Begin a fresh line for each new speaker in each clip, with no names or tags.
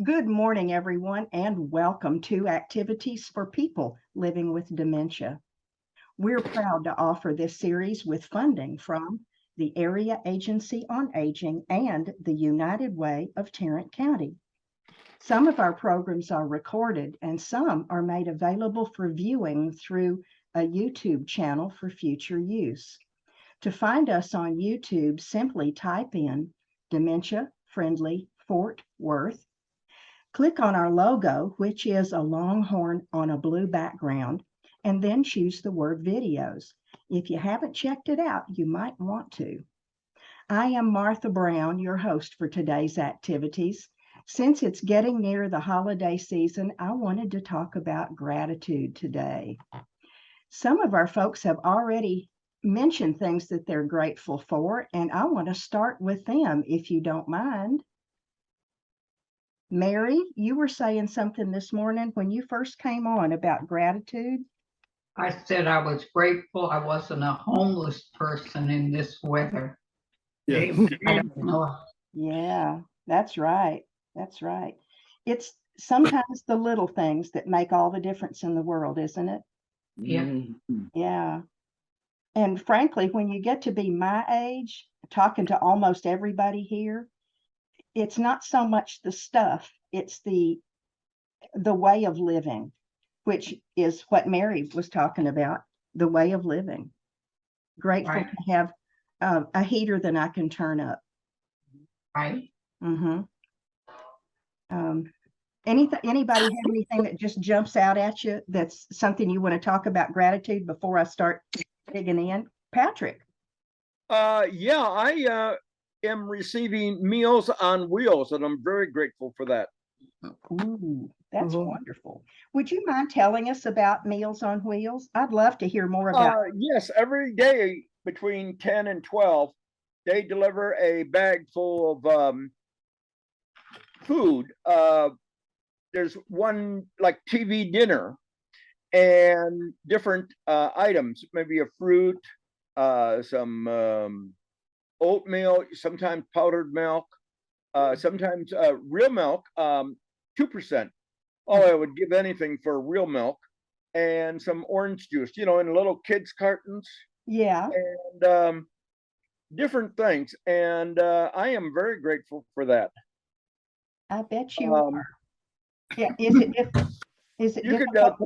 Good morning, everyone, and welcome to Activities for People Living with Dementia. We're proud to offer this series with funding from the Area Agency on Aging and the United Way of Tarrant County. Some of our programs are recorded and some are made available for viewing through a YouTube channel for future use. To find us on YouTube, simply type in Dementia Friendly Fort Worth. Click on our logo, which is a longhorn on a blue background, and then choose the word videos. If you haven't checked it out, you might want to. I am Martha Brown, your host for today's activities. Since it's getting near the holiday season, I wanted to talk about gratitude today. Some of our folks have already mentioned things that they're grateful for, and I want to start with them, if you don't mind. Mary, you were saying something this morning when you first came on about gratitude.
I said I was grateful I wasn't a homeless person in this weather.
Yeah.
I don't know.
Yeah, that's right. That's right. It's sometimes the little things that make all the difference in the world, isn't it?
Yeah.
Yeah. And frankly, when you get to be my age, talking to almost everybody here, it's not so much the stuff, it's the way of living, which is what Mary was talking about, the way of living. Grateful
Right.
to have a heater that I can turn up.
Right.
Mm-hmm. Anybody have anything that just jumps out at you that's something you want to talk about gratitude before I start digging in? Patrick.
Yeah, I am receiving Meals on Wheels, and I'm very grateful for that.
Ooh, that's
Mhm.
wonderful. Would you mind telling us about Meals on Wheels? I'd love to hear more about
Yes, every day between 10 and 12, they deliver a bag full of food. There's one like TV dinner and different items, maybe a fruit, some oatmeal, sometimes powdered milk, sometimes real milk, 2%. Oh, I would give anything for real milk and some orange juice, in little kids' cartons
Yeah,
and different things. And I am very grateful for that.
I bet you
Um,
are. Yeah, is it
you could
difficult?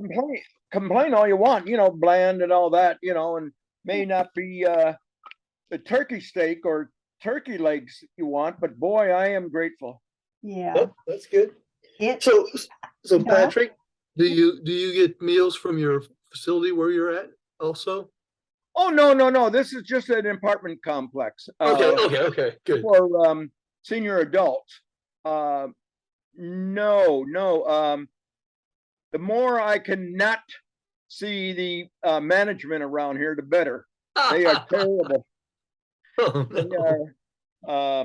complain all you want, bland and all that, and may not be the turkey steak or turkey legs you want, but boy, I am grateful.
Yeah.
Oh, that's good.
It
So
Doug?
Patrick, do you get meals from your facility where you're at also?
Oh, no. This is just an apartment complex.
Okay, good.
For senior adults. No. The more I can not see the management around here, the better. They are terrible.
Oh,
They
no.
are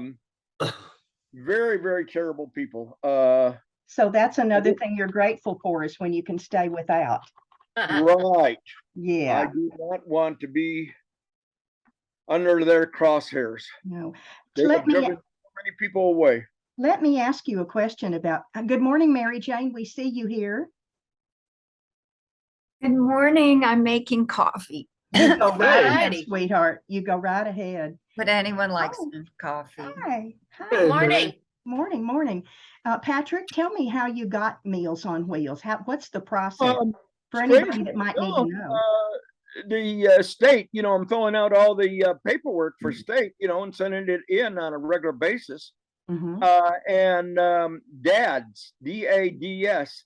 very, very terrible people.
So that's another thing you're grateful for is when you can stay without.
Right. I
Yeah.
do not want to be under their crosshairs.
No.
They
Let
have
me
driven so many people away.
let me ask you a question about. Good morning, Mary Jane. We see you here.
Good morning. I'm making coffee.
You go right
Hey.
ahead, sweetheart. You go right ahead.
Would anyone like
Oh.
some coffee?
Hi. Hi.
Hey, Mary.
Morning. Patrick, tell me how you got Meals on Wheels. What's the process for anybody that might need to know?
The state, I'm filling out all the paperwork for state, and sending it in on a regular basis.
Mhm.
And DADS, DADS,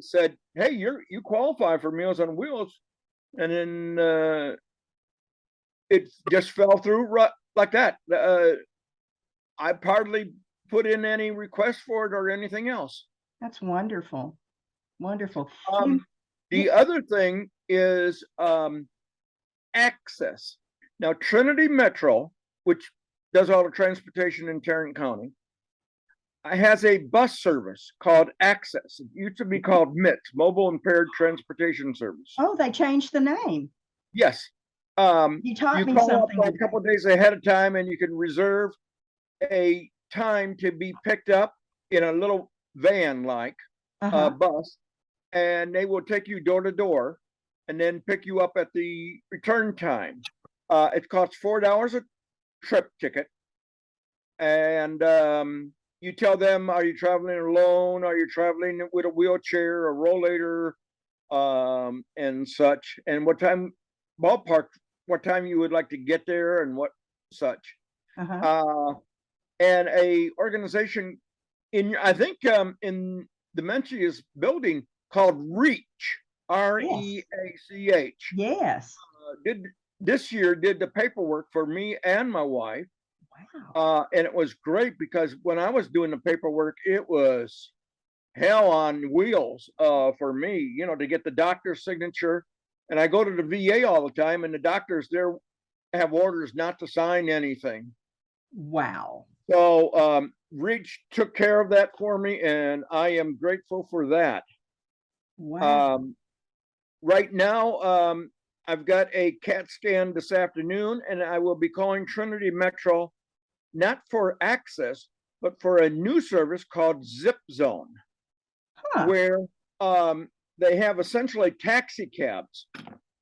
said, "Hey, you qualify for Meals on Wheels," and then it just fell through like that. I hardly put in any request for it or anything else.
That's wonderful. Wonderful.
The other thing is access. Now, Trinity Metro, which does all the transportation in Tarrant County, has a bus service called Access. It used to be called MITS, Mobile Impaired Transportation Service.
Oh, they changed the name.
Yes.
You taught
You
me
call up
something
a
today.
couple of days ahead of time and you can reserve a time to be picked up in a little van like
Uh-huh.
bus, and they will take you door to door and then pick you up at the return time. It costs $4 a trip ticket. And you tell them, are you traveling alone? Are you traveling with a wheelchair, a rollator, and such? And what time, ballpark, what time you would like to get there and what such.
Uh-huh.
And a organization I think in Dementia's building called Reach, REACH,
Yes.
did this year did the paperwork for me and my wife.
Wow.
And it was great because when I was doing the paperwork, it was hell on wheels for me, you know, to get the doctor's signature. And I go to the VA all the time, and the doctors there have orders not to sign anything.
Wow.
So Reach took care of that for me, and I am grateful for that.
Wow.
Right now, I've got a CAT scan this afternoon, and I will be calling Trinity Metro, not for access, but for a new service called Zip Zone,
Huh.
where they have essentially taxi cabs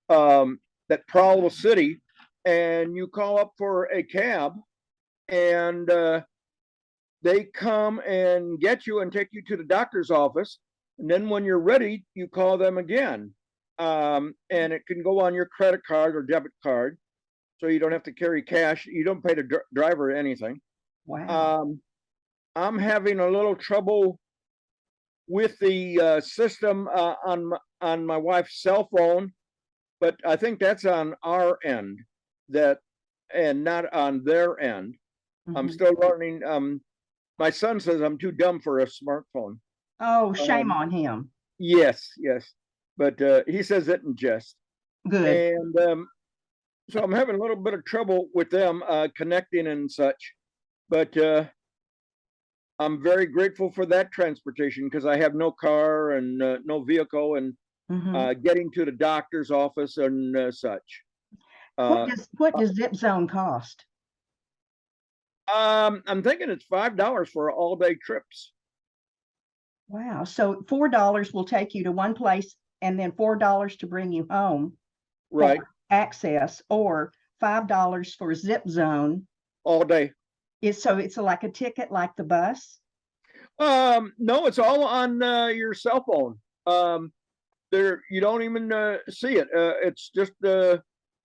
that prowl the city, and you call up for a cab, and they come and get you and take you to the doctor's office. And then when you're ready, you call them again. And it can go on your credit card or debit card. So you don't have to carry cash. You don't pay the driver anything.
Wow.
I'm having a little trouble with the system on my wife's cell phone, but I think that's on our end and not on their end. I'm
Mhm.
still learning. My son says I'm too dumb for a smartphone.
Oh, shame on him.
Yes, but he says it in jest.
Good.
And so I'm having a little bit of trouble with them connecting and such. But I'm very grateful for that transportation because I have no car and no vehicle, and
Mhm.
getting to the doctor's office and such.
What does Zip Zone cost?
I'm thinking it's $5 for all day trips.
Wow. So $4 will take you to one place and then $4 to bring you home for
Right,
access, or $5 for Zip Zone.
all day.
So it's like a ticket like the bus?
No, it's all on your cell phone. There, you don't even see it. It's just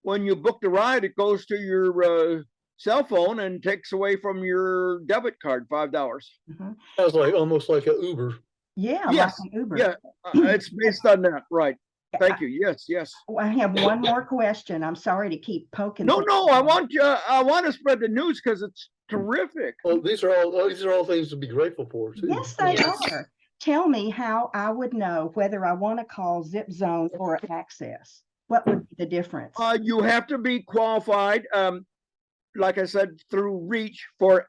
when you book the ride, it goes to your cell phone and takes away from your debit card $5.
Mhm.
Sounds like almost like a Uber.
Yeah, like
Yes,
an Uber.
yeah, it's based on that, right? Thank you. Yes.
I have one more question. I'm sorry to keep poking
No,
things.
I want to spread the news because it's terrific.
Well, these are all things to be grateful for too.
Yes, they
Yes.
are. Tell me how I would know whether I want to call Zip Zone or Access. What would be the difference?
You have to be qualified, like I said, through Reach for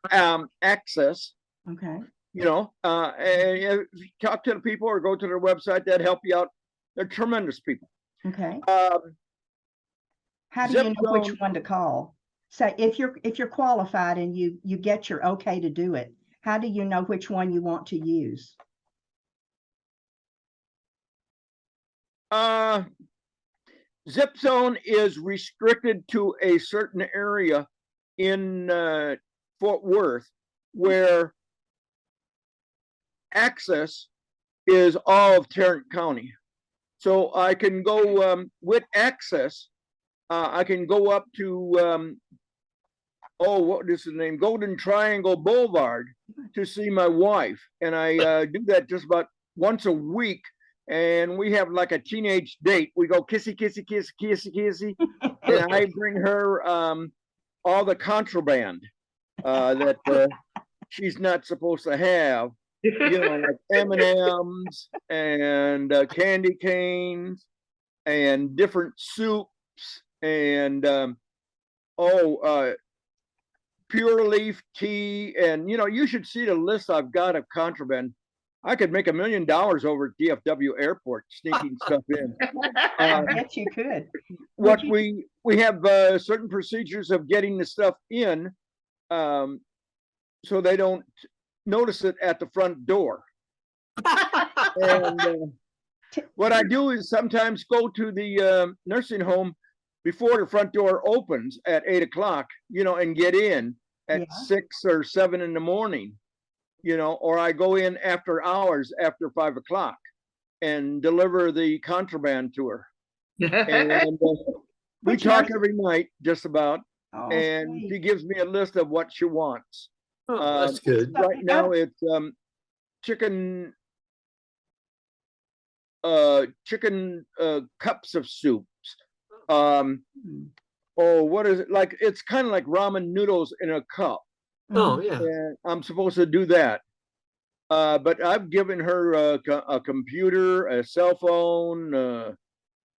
access.
Okay.
You know, and if you talk to the people or go to their website, that help you out. They're tremendous people.
Okay.
Um,
How do
Zip
you know which
Zone,
one to call? So if you're qualified and you get your okay to do it, how do you know which one you want to use?
Zip Zone is restricted to a certain area in Fort Worth, where access is all of Tarrant County. So I can go with access. I can go up to what is the name? Golden Triangle Boulevard to see my wife, and I do that just about once a week. And we have like a teenage date. We go kissy, kissy, kissy, kissy, kissy, and I bring her all the contraband that she's not supposed to have. You know, like M&Ms and candy canes and different soups and pure leaf tea. And you know, you should see the list I've got of contraband. I could make $1 million over at DFW Airport sneaking stuff in.
I bet you could.
What
Would you-
we have certain procedures of getting the stuff in, so they don't notice it at the front door. And what I do is sometimes go to the nursing home before the front door opens at 8 o'clock, and get in at
Yeah.
6 or 7 in the morning, or I go in after hours after 5 o'clock and deliver the contraband to her. And we
Which
talk
nurse-
every night, just about,
Oh,
and
sweet.
she gives me a list of what she wants.
Oh, that's good.
Right now it's chicken cups of soups.
Hmm.
What is it like? It's kind of like ramen noodles in a cup,
Oh,
Mhm.
yeah.
and I'm supposed to do that. But I've given her a computer, a cell phone.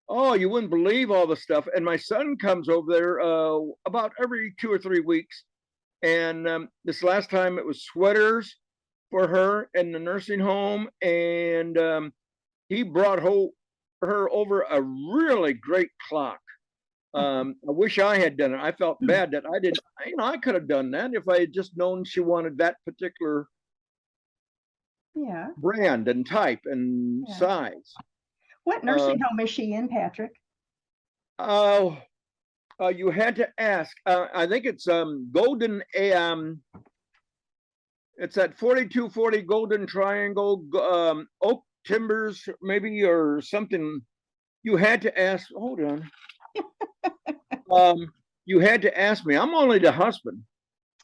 Oh, you wouldn't believe all the stuff. And my son comes over there about every 2 or 3 weeks. And this last time it was sweaters for her in the nursing home. And he brought her over a really great clock. I wish I had done it. I felt bad that I didn't, I could have done that if I had just known she wanted that particular
Yeah.
brand and type and
Yeah.
size.
What nursing home is she in, Patrick?
Oh, you had to ask. I think it's Golden. It's at 4240 Golden Triangle, Oak Timbers, maybe, or something. You had to ask. Hold on. You had to ask me. I'm only the husband.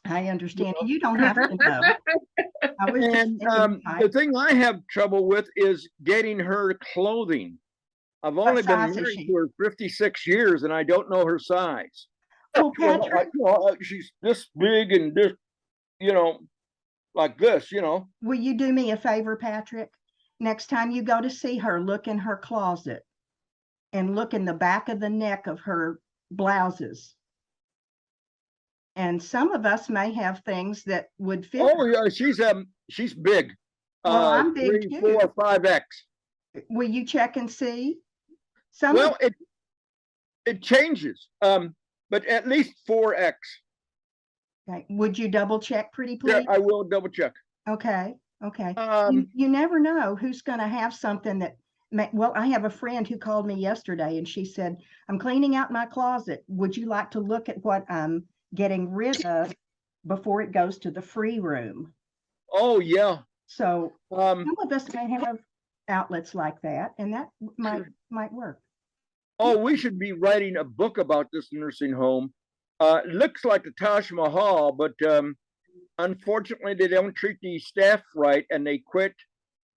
I understand. You don't have to know. I was just
And
thinking,
the thing I have trouble with is getting her clothing. I've only been
size is
married
she?
to her 56 years, and I don't know her size.
well,
Well,
Patrick,
she's this big and this, like this,
will you do me a favor, Patrick? Next time you go to see her, look in her closet and look in the back of the neck of her blouses. And some of us may have things that would fit
Oh
her.
yeah, she's big.
Well, I'm big
3,
too.
4, 5X.
Will you check and see? Some
Well, it changes. But at least 4X.
okay. Would you double check, pretty
Yeah,
please?
I will double check.
Okay, okay.
Um,
You never know who's going to have something that well, I have a friend who called me yesterday and she said, I'm cleaning out my closet. Would you like to look at what I'm getting rid of before it goes to the free room?
oh yeah.
So
Um,
some of us may have outlets like that, and that might work.
oh, we should be writing a book about this nursing home. It looks like the Taj Mahal, but unfortunately they don't treat the staff right, and they quit,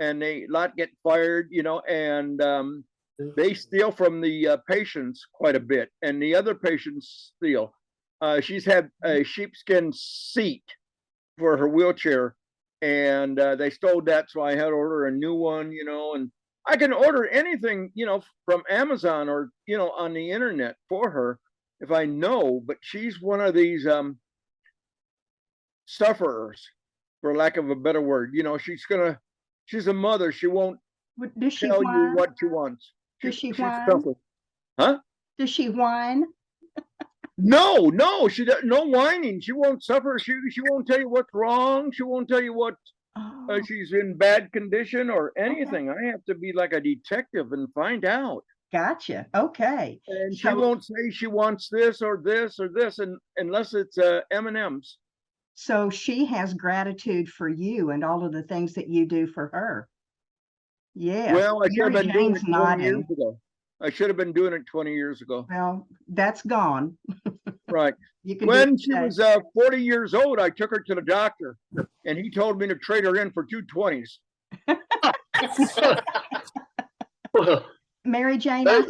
and a lot get fired, and they steal from the patients quite a bit, and the other patients steal. She's had a sheepskin seat for her wheelchair, and they stole that, so I had to order a new one, and I can order anything, from Amazon or, on the internet for her if I know, but she's one of these sufferers, for lack of a better word. She's a mother. She won't
Does she
tell you
whine?
what she wants.
Does she
She's
whine?
suffers. Huh?
Does she whine?
No, she does no whining. She won't suffer. She won't tell you what's wrong. She won't tell you what
Oh,
she's in bad condition or anything. I have to be like a detective and find out.
gotcha. Okay.
And she
So,
won't say she wants this or this or this, and unless it's M&Ms.
so she has gratitude for you and all of the things that you do for her. Yes.
Well, I should have
Mary
been doing
Jane's
it 20 years
nodding.
ago. I should have been doing it 20 years ago.
Well, that's gone.
Right.
You can do
When
it
she
today.
was 40 years old, I took her to the doctor, and he told me to trade her in for 2 20s.
Well,
Mary Jane,
That-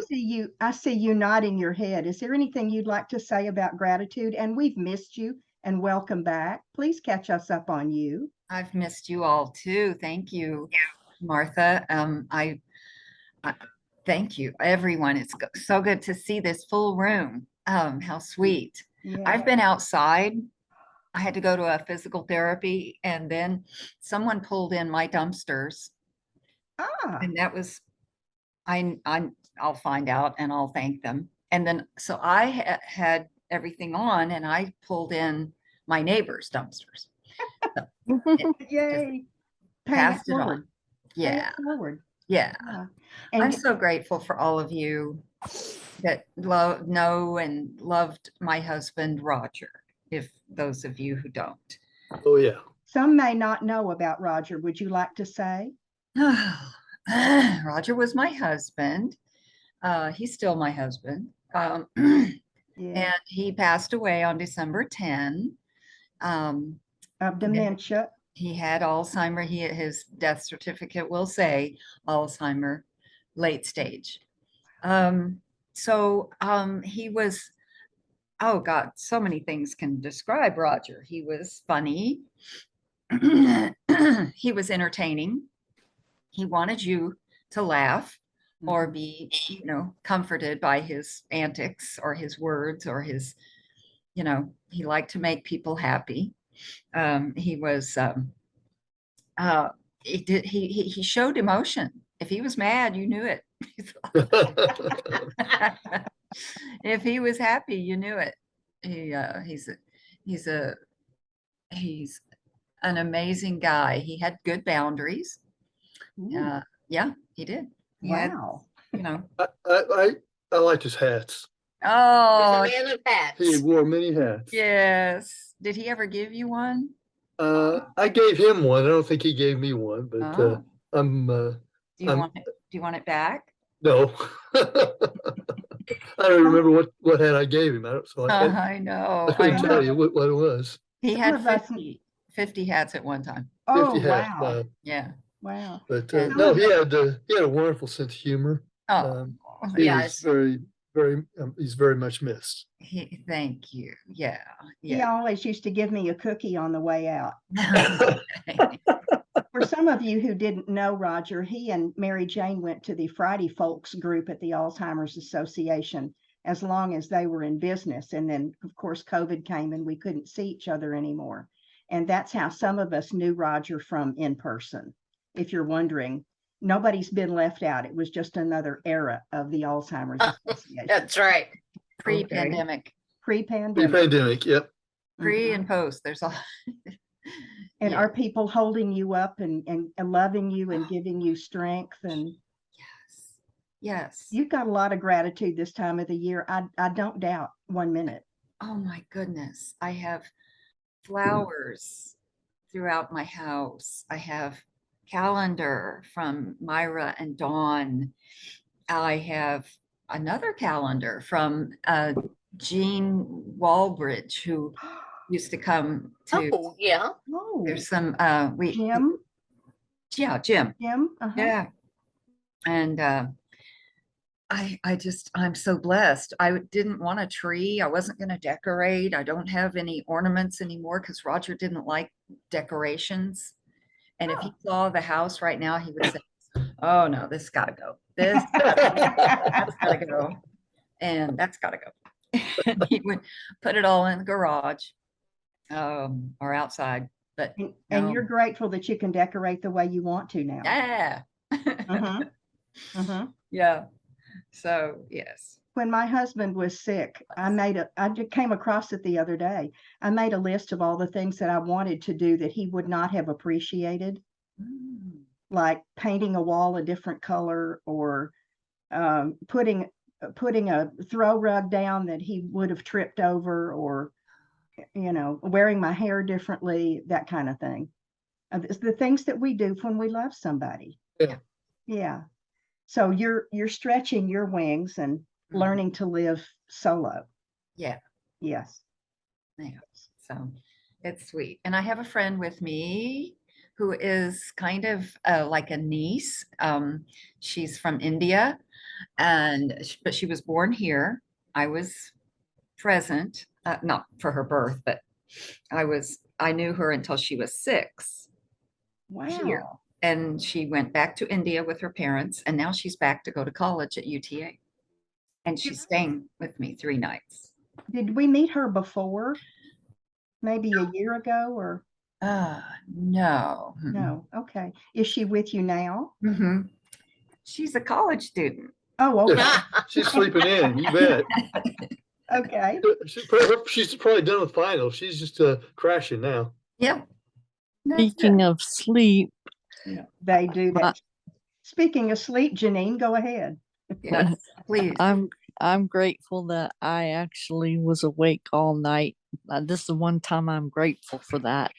I see you nodding your head. Is there anything you'd like to say about gratitude? And we've missed you, and welcome back. Please catch us up on you.
I've missed you all too. Thank you, Martha. I thank you, everyone. It's so good to see this full room. How sweet.
Yeah.
I've been outside. I had to go to a physical therapy, and then someone pulled in my dumpsters,
Ah,
and that was, I'll find out and I'll thank them. And then, so I had everything on, and I pulled in my neighbor's dumpsters.
Yay. Pay it
Passed it on.
forward. Pay it
Yeah,
forward.
yeah.
Yeah.
I'm
And
so grateful for all of you that know and loved my husband, Roger, if those of you who don't.
Oh, yeah.
some may not know about Roger. Would you like to say?
Roger was my husband. He's still my husband.
Yeah.
And he passed away on December 10.
Of dementia.
He had Alzheimer. His death certificate will say Alzheimer, late stage. He was, oh God, so many things can describe Roger. He was funny. He was entertaining. He wanted you to laugh or be, comforted by his antics or his words or his, he liked to make people happy. He showed emotion. If he was mad, you knew it. If he was happy, you knew it. He's an amazing guy. He had good boundaries.
Ooh,
Yeah, he did. He had,
wow.
I liked his hats.
Oh,
Man of hats.
He wore many hats.
yes. Did he ever give you one?
I gave him one. I don't think he gave me one, but
Oh.
I'm
Do you
I'm-
want it? Do you want it back?
no. I don't remember what hat I gave him.
I know.
I couldn't
I
tell
know.
you what it was.
He
Some
had
of us-
50 hats at one time.
Oh,
50 hats.
wow.
Yeah.
Wow.
But
And-
no, he had a wonderful sense of humor.
Oh,
He
Yes.
was very he's very much missed.
thank you. Yeah.
He
Yeah.
always used to give me a cookie on the way out. For some of you who didn't know Roger, he and Mary Jane went to the Friday Folks group at the Alzheimer's Association as long as they were in business. And then, of course, COVID came and we couldn't see each other anymore. And that's how some of us knew Roger from in person. If you're wondering, nobody's been left out. It was just another era of the Alzheimer's Association.
That's right.
Pre-pandemic,
Pre-pandemic.
Pre-pandemic, yep.
pre
Mhm.
and post, there's all.
And
Yeah.
are people holding you up and loving you and giving you strength? And
Yes. Yes.
you've got a lot of gratitude this time of the year. I don't doubt 1 minute.
Oh my goodness. I have flowers throughout my house. I have calendar from Myra and Dawn. I have another calendar from Jean Walbridge, who used to come to,
Oh, yeah.
Oh,
there's some,
Jim,
yeah, Jim.
uh-huh.
Yeah. And I'm so blessed. I didn't want a tree. I wasn't going to decorate. I don't have any ornaments anymore because Roger didn't like decorations. And if he saw the house right now, he would say, oh no, this gotta go. That's gotta go. And that's gotta go. And he would put it all in the garage or outside. But
And
no.
you're grateful that you can decorate the way you want to now.
Yeah.
Mhm. Mhm.
Yeah. So yes.
When my husband was sick, I just came across it the other day. I made a list of all the things that I wanted to do that he would not have appreciated,
Mm.
like painting a wall a different color or putting a throw rug down that he would have tripped over, or wearing my hair differently, that kind of thing. It's the things that we do when we love somebody.
Yeah.
Yeah. So you're stretching your wings and
Mhm.
learning to live solo.
Yeah.
Yes.
Yeah. So it's sweet. And I have a friend with me who is kind of like a niece. She's from India, but she was born here. I was present, not for her birth, but I knew her until she was 6 here.
Wow.
And she went back to India with her parents, and now she's back to go to college at UTA. And she's staying with me 3 nights.
Did we meet her before? Maybe a year ago or
No. Mm-mm.
no? Okay. Is she with you now?
Mhm. She's a college student.
Oh, okay.
She's sleeping in, you bet.
Okay.
She's probably done with finals. She's just crashing now.
Yeah.
Speaking of sleep,
They do
my-
that. Speaking of sleep, Janine, go ahead.
Yes, please.
I'm grateful that I actually was awake all night. This is the one time I'm grateful for that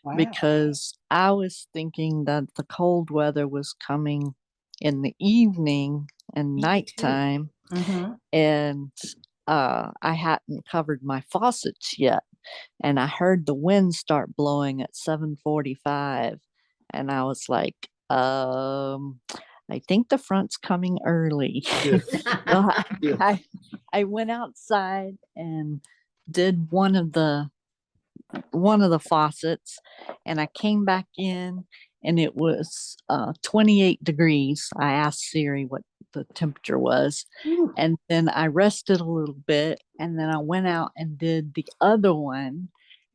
Wow.
because I was thinking that the cold weather was coming in the evening and
Me too.
nighttime,
Mm-hmm.
and I hadn't covered my faucets yet, and I heard the wind start blowing at 7:45, and I was like, I think the front's coming early.
Yeah.
So I,
Yeah.
I I went outside and did one of the faucets, and I came back in and it was 28 degrees. I asked Siri what the temperature was,
Ooh,
and then I rested a little bit, and then I went out and did the other one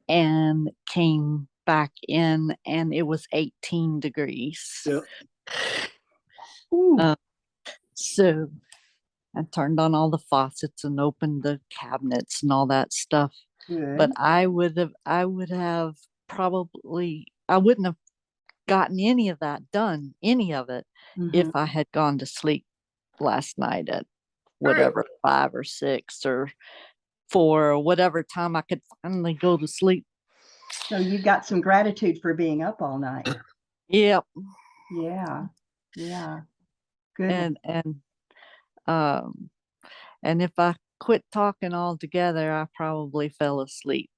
and came back in and it was 18 degrees.
Yeah.
ooh,
Uh, so I turned on all the faucets and opened the cabinets and all that stuff. But
good.
I would have probably, I wouldn't have gotten any of that done, any of it, if
Mhm.
I had gone to sleep last night at whatever, 5 or 6 or 4 or whatever time I could finally go to sleep.
So you got some gratitude for being up all night.
Yep.
Yeah. Yeah. Good.
And um and if I quit talking altogether, I probably fell asleep.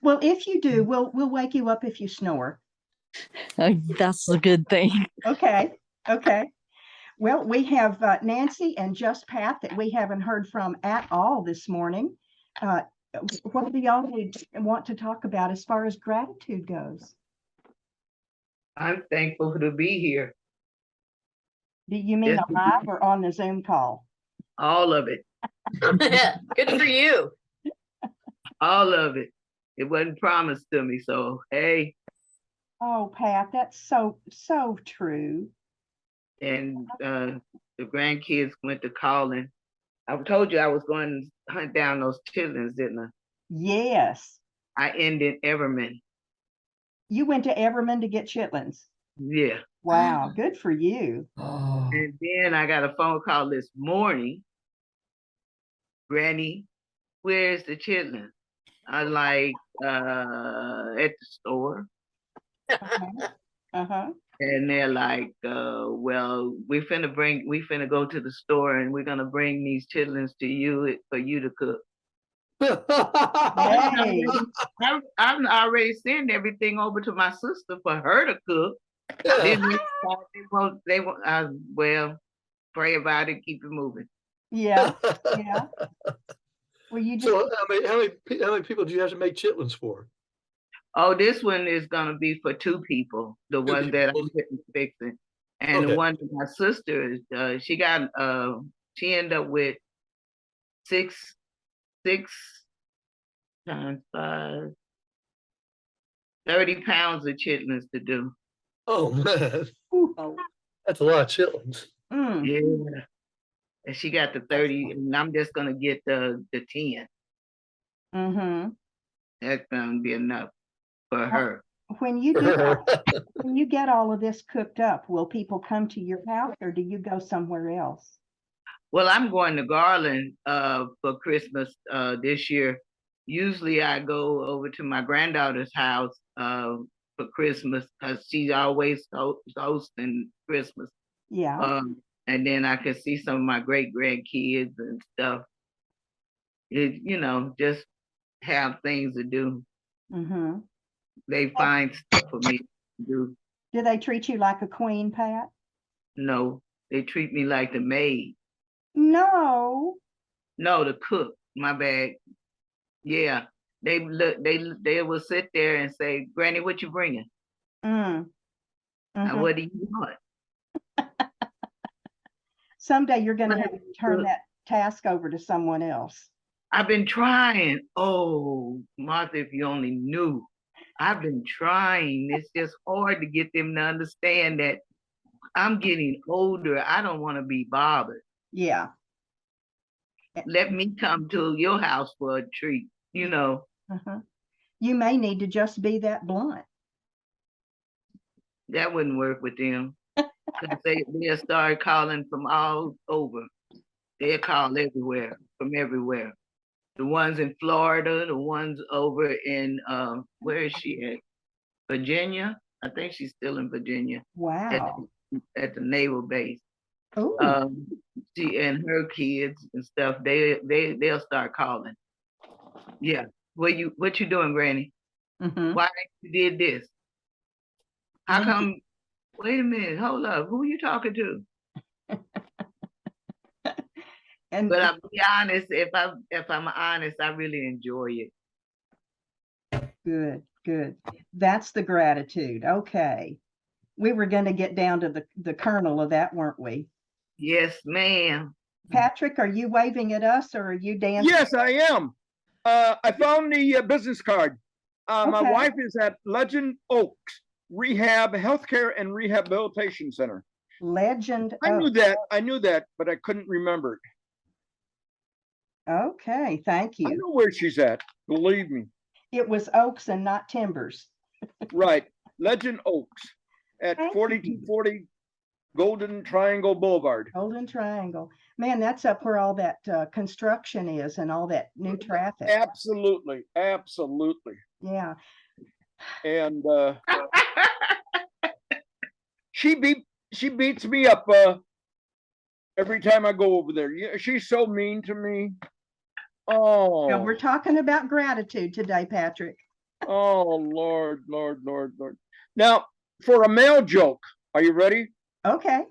Well, if you do, we'll wake you up if you snore.
That's a good thing.
Okay. Okay. Well, we have Nancy and Just Pat that we haven't heard from at all this morning. What do y'all want to talk about as far as gratitude goes?
I'm thankful to be here.
Do you mean
Yes.
alive or on the Zoom call?
All of it.
Good for you.
All of it. It wasn't promised to me. So, hey,
Oh, Pat, that's so true.
and the grandkids went to calling. I told you I was going to hunt down those chitlins, didn't I?
Yes.
I ended Everman.
You went to Everman to get chitlins.
Yeah.
Wow, good for you.
And then I got a phone call this morning. Granny, where's the chitlins? I'm like, at the store.
Uh-huh. Uh-huh.
And they're like, well, we finna go to the store and we're gonna bring these chitlins to you for you to cook.
Hey.
I'm already sending everything over to my sister for her to cook. Then they won't, well, pray about it, keep it moving.
Yeah. Yeah. Well, you just
So how many people do you have to make chitlins for?
Oh, this one is gonna be for 2 people, the one that
people.
I'm fixing. And
Okay.
the one that my sister is, she ended up with 6 times 5, 30 pounds of chitlins to do.
Oh man,
ooh,
that's a lot of chitlins.
Yeah. And she got the 30, and I'm just gonna get the 10.
mm-hmm.
That's gonna be enough for her.
When you when you get all of this cooked up, will people come to your house or do you go somewhere else?
Well, I'm going to Garland for Christmas this year. Usually I go over to my granddaughter's house for Christmas because she's always hosting Christmas.
Yeah.
And then I can see some of my great grandkids and stuff. Just have things to do.
Mm-hmm.
They find stuff for me to do.
Do they treat you like a queen, Pat?
No, they treat me like the maid.
No.
No, the cook. My bad. Yeah, they look. They will sit there and say, "Granny, what you bringing?
Mm. Mm-hmm.
What do you want?"
Someday you're going to have to turn
Look,
that task over to someone else.
I've been trying. Oh, Martha, if you only knew. I've been trying. It's just hard to get them to understand that I'm getting older. I don't want to be bothered.
Yeah.
Let me come to your house for a treat,
Uh-huh. You may need to just be that blunt.
That wouldn't work with them. 'Cause they'll start calling from all over. They'll call everywhere, from everywhere. The ones in Florida, the ones over in where is she at? Virginia. I think she's still in Virginia
Wow.
at the naval base.
Ooh.
She and her kids and stuff. They'll start calling. Yeah. What you doing, Granny?
Mhm.
Why you did this? How
Mhm.
come? Wait a minute. Hold up. Who you talking to?
And
But I'll be honest. If I'm honest, I really enjoy it.
good, good. That's the gratitude. Okay. We were going to get down to the kernel of that, weren't we?
Yes, ma'am.
Patrick, are you waving at us or are you dancing?
Yes, I am. I found the business card. My
Okay.
wife is at Legend Oaks Rehab Healthcare and Rehabilitation Center.
Legend.
I knew that, but I couldn't remember it.
Okay, thank
I
you.
know where she's at, believe me.
It was oaks and not timbers.
Right, Legend Oaks at
Thank you.
4240 Golden Triangle Boulevard.
Golden Triangle. Man, that's up where all that construction is and all that new traffic.
Absolutely, absolutely.
Yeah.
And she beats me up every time I go over there. Yeah, she's so mean to me. Oh.
Now, we're talking about gratitude today, Patrick.
Oh, Lord. Now, for a male joke, are you ready?
Okay.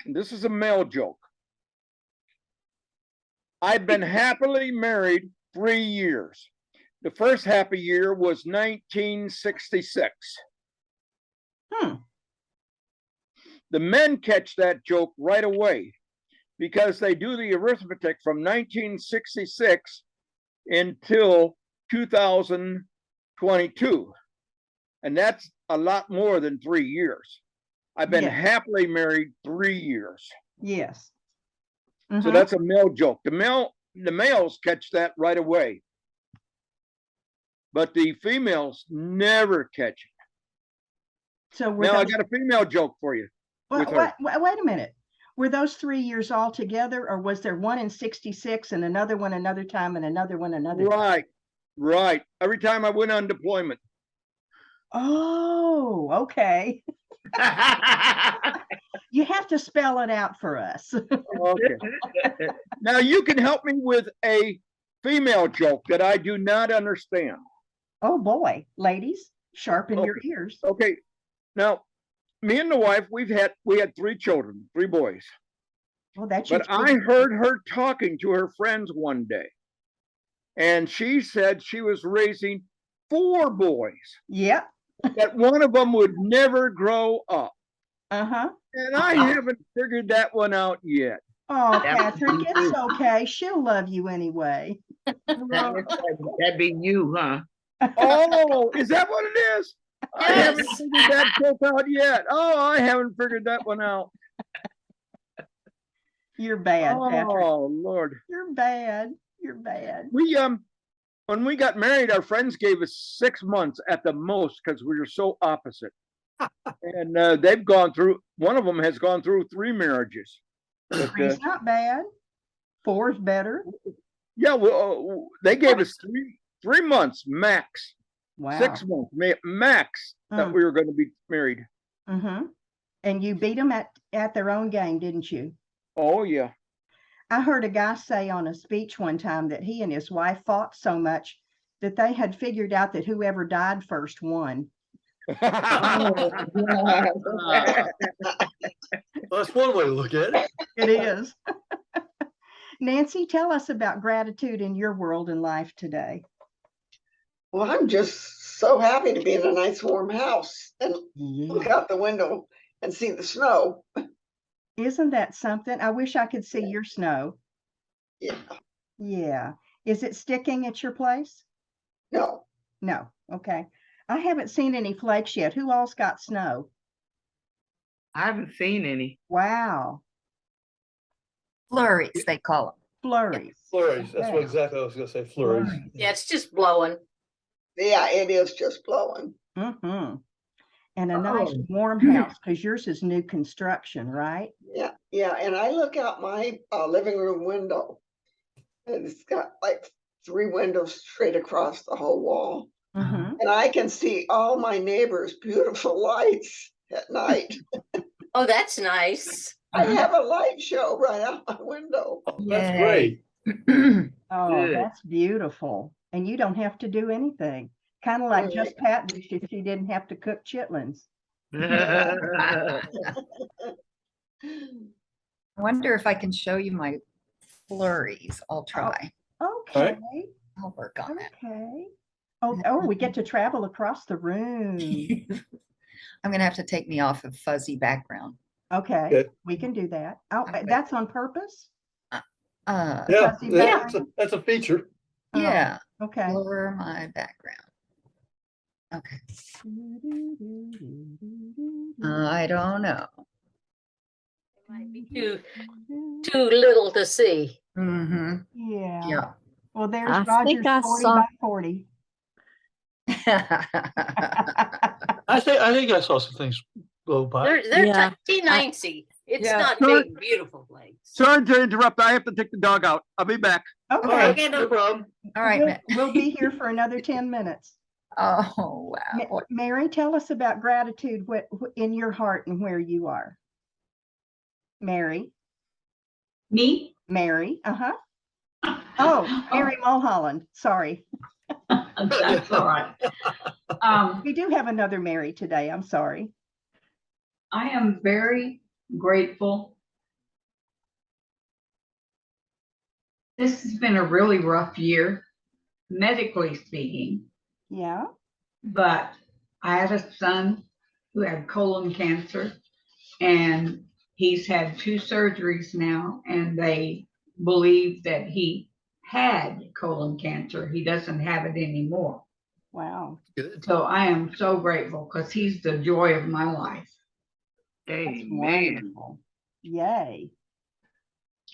This is a male joke. I've been happily married 3 years. The first happy year was 1966. The men catch that joke right away because they do the arithmetic from 1966 until 2022. And that's a lot more than 3 years. I've been
Yes.
happily married 3 years.
Yes.
So
Mhm.
that's a male joke. The males catch that right away. But the females never catch it.
So were
Now I
those,
got a female joke for you. with her.
wait a minute. Were those 3 years all together, or was there one in 66 and another one another time and another one another time?
Right. Every time I went on deployment.
Oh, okay. You have to spell it out for us.
Okay. Now you can help me with a female joke that I do not understand.
Oh boy, ladies, sharpen your ears.
Okay. Now, me and the wife, we had 3 children, 3 boys.
Well, that's your
But I heard her talking to her friends one day. And she said she was raising 4 boys,
Yep.
that one of them would never grow up.
Uh-huh.
And I haven't figured that one out yet.
Oh, Patrick, it's okay. She'll love you anyway.
That'd be you, huh?
Oh, is that what it is? I haven't
Yes.
figured that joke out yet. Oh, I haven't figured that one out.
You're bad, Patrick.
Oh, Lord.
You're bad. You're bad.
We when we got married, our friends gave us 6 months at the most because we were so opposite. And they've gone through, one of them has gone through 3 marriages. But,
Three's not bad. 4's better.
yeah, well, they gave us 3 months max.
Wow.
6 months max that
Mm.
we were going to be married.
Mm-hmm. And you beat them at their own game, didn't you?
Oh, yeah.
I heard a guy say on a speech one time that he and his wife fought so much that they had figured out that whoever died first won.
Well, that's one way to look at it.
It is. Nancy, tell us about gratitude in your world and life today.
Well, I'm just so happy to be in a nice warm house and look out the window and see the snow.
Isn't that something? I wish I could see your snow.
Yeah,
Yeah. Is it sticking at your place?
no,
No. Okay. I haven't seen any flakes yet. Who else got snow?
I haven't seen any.
Wow.
Flurries, they call them.
Flurries.
Flurries. That's
Okay.
what exactly I was gonna say, flurries.
Flurries.
Yeah, it's just blowing.
Yeah, it is just blowing.
Mm-hmm. And a nice
Oh.
warm house, because yours is new construction, right?
Yeah, yeah. And I look out my living room window, and it's got like 3 windows straight across the whole wall.
Mm-hmm.
And I can see all my neighbors' beautiful lights at night.
Oh, that's nice.
I have a light show right out my window.
That's
Yay.
great.
Oh,
Good.
that's beautiful. And you don't have to do anything. Kind of like
Right.
just Pat wished if she didn't have to cook chitlins.
I wonder if I can show you my flurries. I'll try.
Okay.
I'll work on it.
Okay. Oh, we get to travel across the room.
I'm gonna have to take me off of fuzzy background.
Okay,
Good.
we can do that. Oh,
Okay.
that's on purpose?
Uh,
Yeah,
Fuzzy
that's a feature.
yeah,
Okay.
blur my background. Okay. I don't know.
It might be too little to see.
Mm-hmm.
Yeah.
Yeah.
Well, there's
I
Roger's
think I
40
saw-
by 40.
I think I saw some things blow by.
They're
Yeah,
teensy. It's
Yeah.
not
Sorry.
big, beautiful place.
Sorry to interrupt. I have to take the dog out. I'll be back.
All
Okay.
right,
Okay,
no problem.
All right,
We'll be here for another 10 minutes.
Oh, wow.
Mary, tell us about gratitude in your heart and where you are. Mary.
Me?
Mary. Uh-huh. Oh, Mary Mulholland. Sorry.
That's all right.
We do have another Mary today. I'm sorry.
I am very grateful. This has been a really rough year, medically speaking,
Yeah.
but I had a son who had colon cancer, and he's had 2 surgeries now, and they believe that he had colon cancer. He doesn't have it anymore.
Wow.
Good.
So I am so grateful because he's the joy of my life.
That's
Amen.
wonderful. Yay.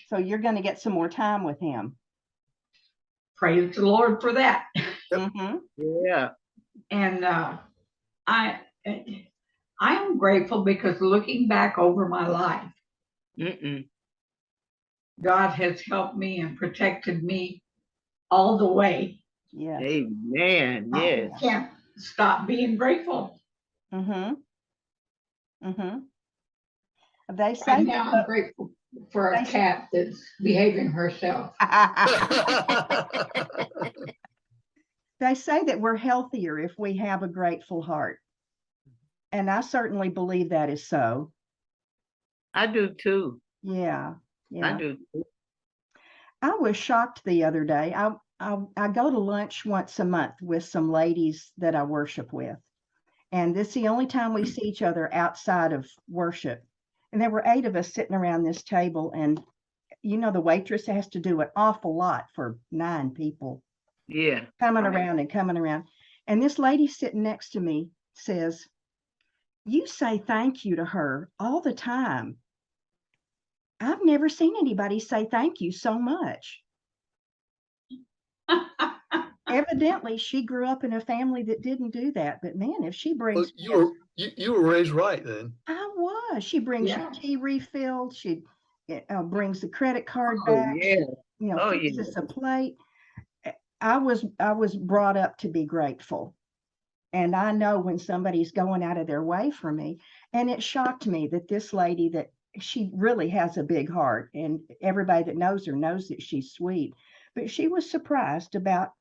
So you're going to get some more time with him.
Praise the Lord for that.
Mm-hmm.
Yeah.
And I am grateful because looking back over my life,
Mm-mm.
God has helped me and protected me all the way.
Yes.
Amen. Yes.
I can't stop being grateful.
Mm-hmm. Mm-hmm. They say
Right now, I'm grateful for a cat that's behaving herself.
they say that we're healthier if we have a grateful heart. And I certainly believe that is so.
I do too.
Yeah. Yeah.
I do too.
I was shocked the other day. I go to lunch once a month with some ladies that I worship with. And this is the only time we see each other outside of worship. And there were 8 of us sitting around this table. And, you know, the waitress has to do an awful lot for 9 people.
Yeah.
Coming around and coming around. And this lady sitting next to me says, "You say thank you to her all the time. I've never seen anybody say thank you so much." Evidently, she grew up in a family that didn't do that. But man, if she
Well,
brings,
you were raised right then.
I was. She brings
Yeah.
you tea refills. She brings the credit card
Oh,
back.
yeah.
You know,
Oh,
fixes
yeah.
a plate. I was brought up to be grateful. And I know when somebody's going out of their way for me. And it shocked me that this lady, that she really has a big heart, and everybody that knows her knows that she's sweet. But she was surprised about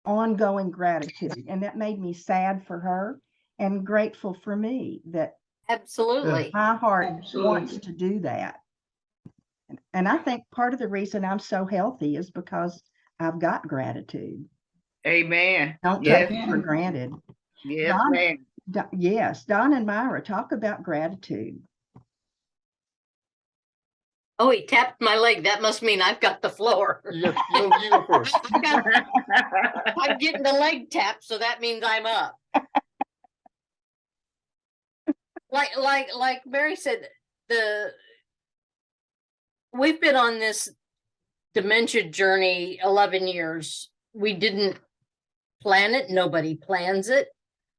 ongoing gratitude. And that made me sad for her and grateful for me that
Absolutely.
my heart
Absolutely.
wants to do that. And I think part of the reason I'm so healthy is because I've got gratitude.
Amen.
Don't
Yes.
take it for granted.
Yes,
Don-
ma'am.
Yes, Don and Myra, talk about gratitude.
Oh, he tapped my leg. That must mean I've got the floor.
You go first.
I'm getting the leg tap, so that means I'm up. Like Mary said, we've been on this dementia journey 11 years. We didn't plan it. Nobody plans it.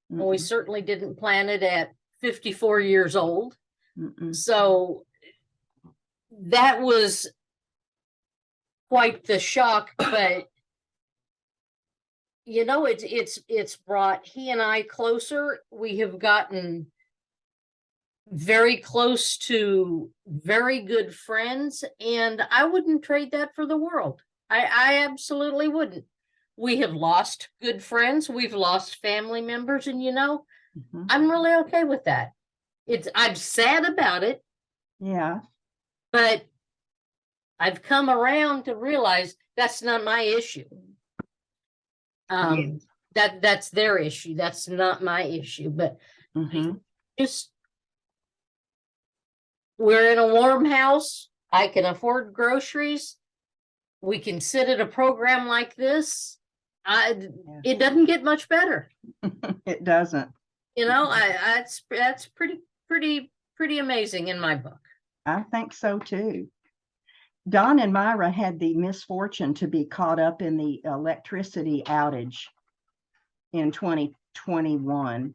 And we
Mm-mm,
certainly didn't plan it at 54 years old.
mm-mm.
So that was quite the shock, but you know, it's brought he and I closer. We have gotten very close to very good friends, and I wouldn't trade that for the world. I absolutely wouldn't. We have lost good friends, we've lost family members, and you know,
Mhm.
I'm really okay with that. I'm sad about it,
Yeah,
but I've come around to realize that's not my issue. That's their issue. That's not my issue. But
mhm.
just we're in a warm house. I can afford groceries. We can sit at a program like this. It doesn't get much better.
It doesn't.
You know, that's pretty amazing in my book.
I think so too. Don and Myra had the misfortune to be caught up in the electricity outage in 2021.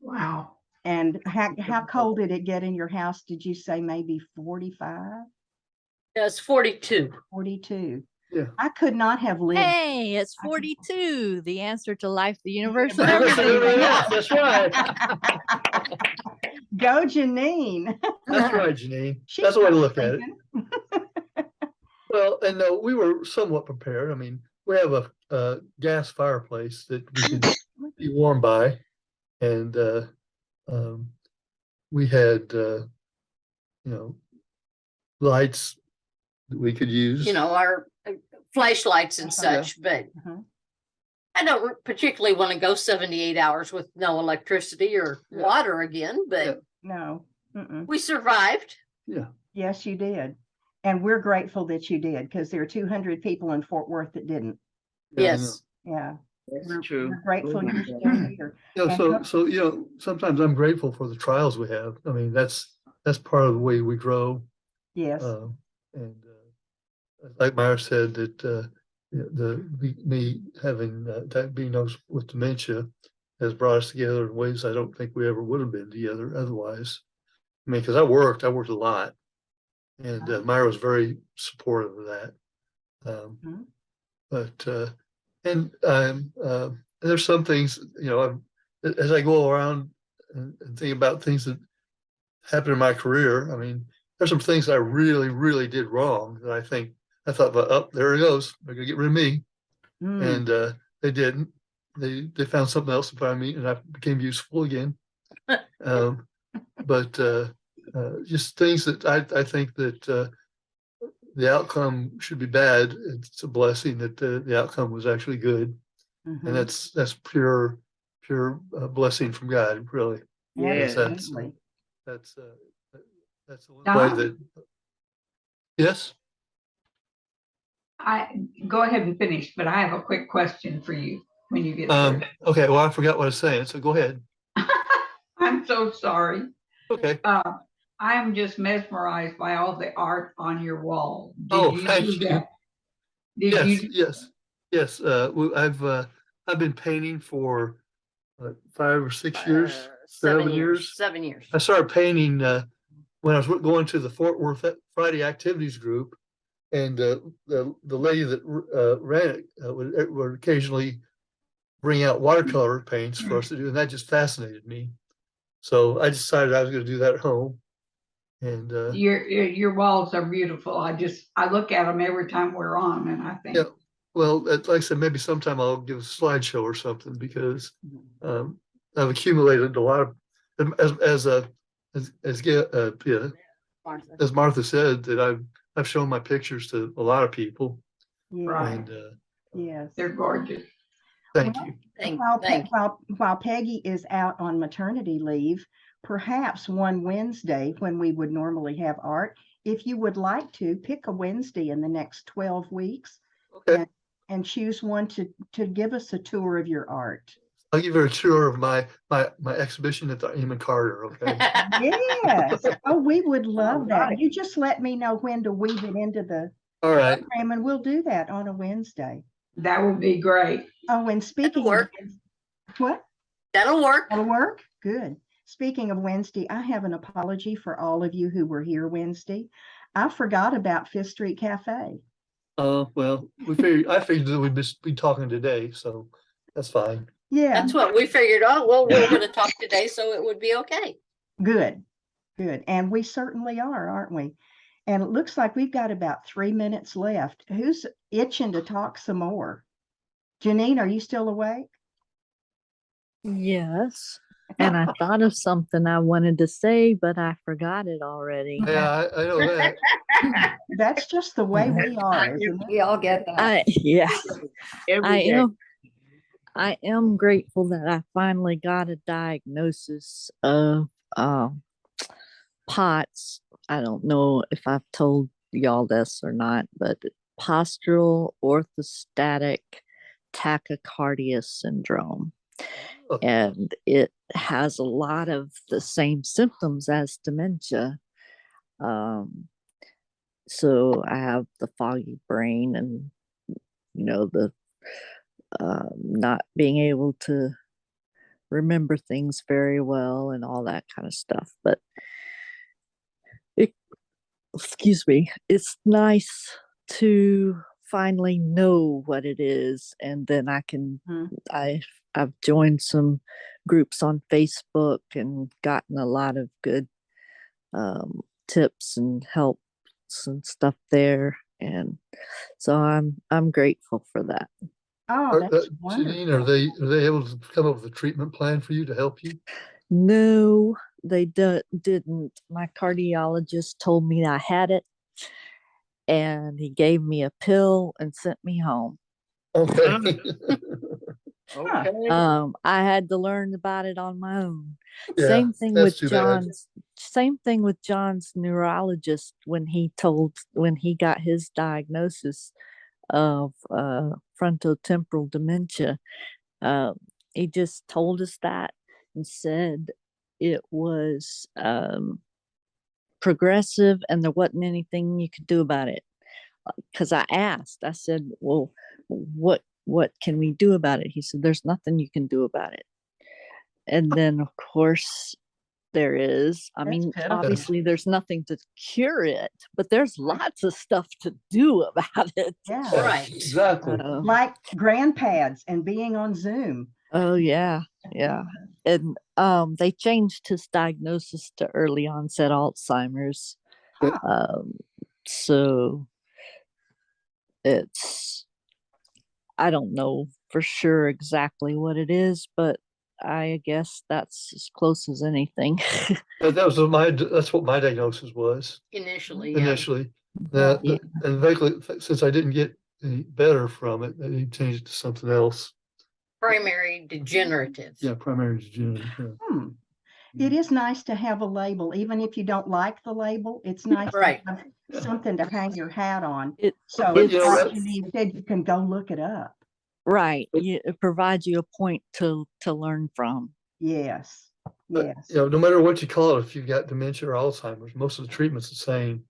Wow.
And how cold did it get in your house? Did you say maybe 45,
It's 42.
42?
Yeah.
I could not have lived.
Hey, it's 42, the answer to life, the universe, and
Universe,
everything.
everything
else, that's right.
Go, Janine.
That's right, Janine.
She's
That's the way to
not
look at it.
sleeping.
Well, and we were somewhat prepared. I mean, we have a gas fireplace that we could be warm by, and we had lights that we could use.
You know, our flashlights and such, but
Uh-huh.
I don't particularly want to go 78 hours with no electricity or water again, but
No. Mm-mm.
we survived.
Yeah.
Yes, you did. And we're grateful that you did, because there are 200 people in Fort Worth that didn't.
Yeah, I
Yes.
Yeah.
That's
We're
true.
grateful
Oh my
you're
God.
still here.
know,
And
so sometimes I'm grateful for the trials we have. I mean, that's part of the way we grow.
Yes.
And like Myra said, that me having being diagnosed with dementia has brought us together in ways I don't think we ever would have been together otherwise. I mean, because I worked a lot, and Myra was very supportive of that.
Mhm.
But there's some things, as I go around and think about things that happened in my career. I mean, there's some things I really, really did wrong that I thought, oh, there it goes. They're gonna get rid of me.
Mm.
And they didn't. They found something else to find me, and I became useful again. But just things that I think that the outcome should be bad. It's a blessing that the outcome was actually good,
Mhm.
and that's pure blessing from God, really.
Yes.
Absolutely.
That's the way
Don?
that. Yes.
Go ahead and finish, but I have a quick question for you when you get through.
Okay. Well, I forgot what I was saying, so go ahead.
I'm so sorry.
Okay.
I am just mesmerized by all the art on your wall.
Thank you.
That?
Yes. I've been painting for 5 or 6 years, 7 years.
7 years.
I started painting when I was going to the Fort Worth Friday activities group, and the lady that ran it would occasionally bring out watercolor paints for us to do, and that just fascinated me. So I decided I was going to do that at home. And
your walls are beautiful. I look at them every time we're on, and I think.
Yeah. Well, like I said, maybe sometime I'll give a slideshow or something, because I've accumulated a lot of, as Martha said, that I've shown my pictures to a lot of people.
Yeah.
Right.
And
Yes.
They're gorgeous.
thank you.
While Peggy is out on maternity leave, perhaps one Wednesday when we would normally have art, if you would like to pick a Wednesday in the next 12 weeks.
Okay.
And choose one to give us a tour of your art.
I'll give you a tour of my exhibition at the Eamon Carter. Okay.
Yes. Oh, we would love that. You just let me know when to weave it into the
All right.
program, and we'll do that on a Wednesday.
That would be great.
Oh, and speaking of
work.
what?
That'll work.
That'll work? Good. Speaking of Wednesday, I have an apology for all of you who were here Wednesday. I forgot about Fifth Street Cafe.
Well, I figured that we'd be talking today, so that's fine.
Yeah,
That's what we figured out. Well, we're going to talk today, so it would be okay.
good, good. And we certainly are, aren't we? And it looks like we've got about 3 minutes left. Who's itching to talk some more? Janine, are you still awake?
Yes. And I thought of something I wanted to say, but I forgot it already.
Yeah, I know that.
That's just the way we are, isn't it?
We all get that.
Yeah.
Every
I
day.
am grateful that I finally got a diagnosis of POTS. I don't know if I've told y'all this or not, but postural orthostatic tachycardia syndrome.
Oh.
And it has a lot of the same symptoms as dementia. So I have the foggy brain and, the not being able to remember things very well and all that kind of stuff. But excuse me, it's nice to finally know what it is, and then I can I've joined some groups on Facebook and gotten a lot of good tips and helps and stuff there, and so I'm grateful for that.
Oh, that's
Janine,
wonderful.
are they able to come up with a treatment plan for you to help you?
No, they didn't. My cardiologist told me I had it, and he gave me a pill and sent me home.
Okay.
Okay.
I had to learn about it on my own.
Yeah,
Same thing
that's
with
too bad.
John's neurologist when he got his diagnosis of frontotemporal dementia. He just told us that and said it was progressive and there wasn't anything you could do about it. Because I said, well, what can we do about it? He said, there's nothing you can do about it. And then of course there is. I mean,
pitiful.
obviously there's nothing to cure it, but there's lots of stuff to do about it.
Yeah.
Right.
Exactly.
Like grandpads and being on Zoom.
Oh yeah. And they changed his diagnosis to early onset Alzheimer's. So I don't know for sure exactly what it is, but I guess that's as close as anything.
That's what my diagnosis was
Initially.
initially.
Yeah.
And basically, since I didn't get any better from it, they changed it to something else.
Primary degenerative.
Yeah, primary degenerative. Yeah.
It is nice to have a label, even if you don't like the label. It's nice
Right.
to have something to hang your hat on. So
But, you know,
like
that-
Janine said, you can go look it up.
Right. It provides you a point to learn from.
Yes.
But,
Yes.
no matter what you call it, if you've got dementia or Alzheimer's, most of the treatment's the same.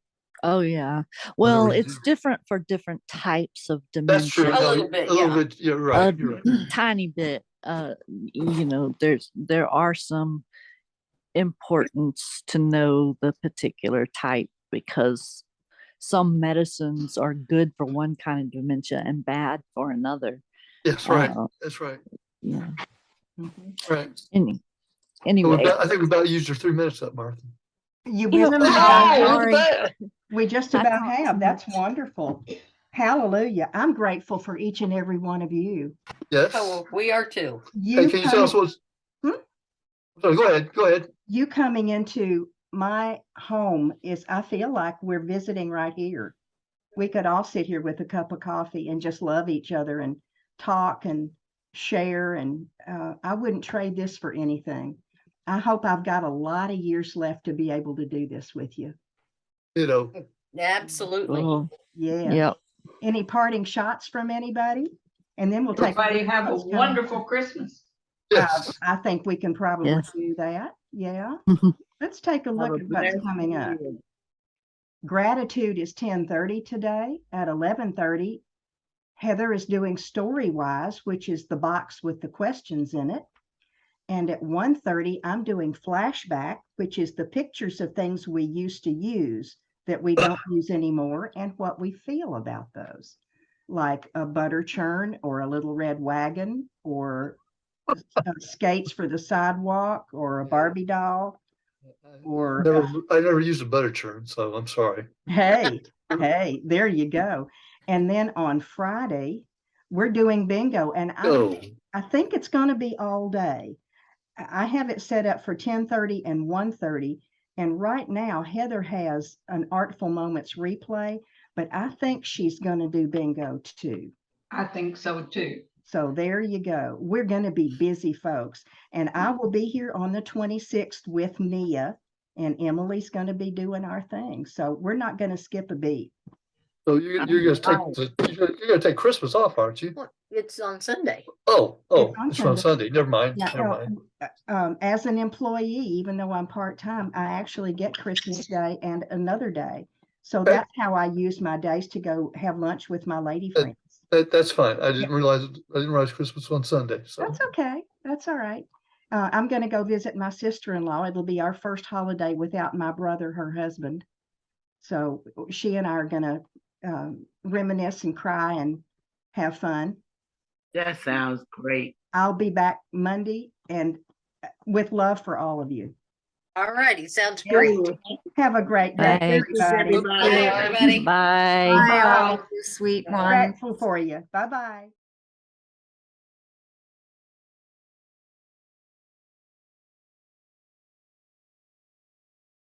Oh yeah. Well,
Whatever you
it's
do.
different for different types of dementia.
That's true.
A little bit, yeah.
You're right. You're right.
Tiny bit. There are some importance to know the particular type because some medicines are good for one kind of dementia and bad for another.
That's right. That's right.
Yeah.
Right.
Anyway,
So I think we about used your 3 minutes up, Martha.
You
Yeah.
will.
Sorry.
We just
I
about
talked
have.
too
That's
much.
wonderful. Hallelujah. I'm grateful for each and every one of you.
Yes.
Oh, we are too.
You
Hey, can you tell us
coming,
what's? Sorry, go ahead. Go ahead.
you coming into my home I feel like we're visiting right here. We could all sit here with a cup of coffee and just love each other and talk and share. And I wouldn't trade this for anything. I hope I've got a lot of years left to be able to do this with you.
Absolutely.
Oh,
Yeah.
yep.
Any parting shots from anybody? And then we'll take.
Everybody have a
Let's go.
wonderful Christmas.
Yes.
I think we can probably
Yes.
do that. Yeah. Let's take a look
Have a
at what's
blessed
coming up.
year.
Gratitude is 10:30 today. At 11:30, Heather is doing Storywise, which is the box with the questions in it. And at 1:30, I'm doing Flashback, which is the pictures of things we used to use that we don't use anymore and what we feel about those, like a butter churn or a little red wagon or skates for the sidewalk or a Barbie doll. Or
I never used a butter churn, so I'm sorry.
hey, there you go. And then on Friday, we're doing bingo, and
Oh,
I think it's going to be all day. I have it set up for 10:30 and 1:30. And right now, Heather has an Artful Moments replay, but I think she's going to do bingo too.
I think so too.
So there you go. We're going to be busy folks. And I will be here on the 26th with Mia, and Emily's going to be doing our thing. So we're not going to skip a beat.
so you're gonna take Christmas off, aren't you?
Well, it's on Sunday.
Oh,
It's on
it's on Sunday. Never mind.
Yeah,
Never mind.
as an employee, even though I'm part-time, I actually get Christmas Day and another day. So
Okay.
that's how I use my days to go have lunch with my lady friends.
That's fine. I didn't realize Christmas was on Sunday, so.
That's okay. That's all right. I'm going to go visit my sister-in-law. It'll be our first holiday without my brother, her husband. So she and I are going to reminisce and cry and have fun.
That sounds great.
I'll be back Monday, and with love for all of you.
All righty, sounds great.
Have a great day,
Thanks.
everybody.
Bye, everybody.
Bye.
Bye, all you sweet ones.
Grateful for you. Bye-bye.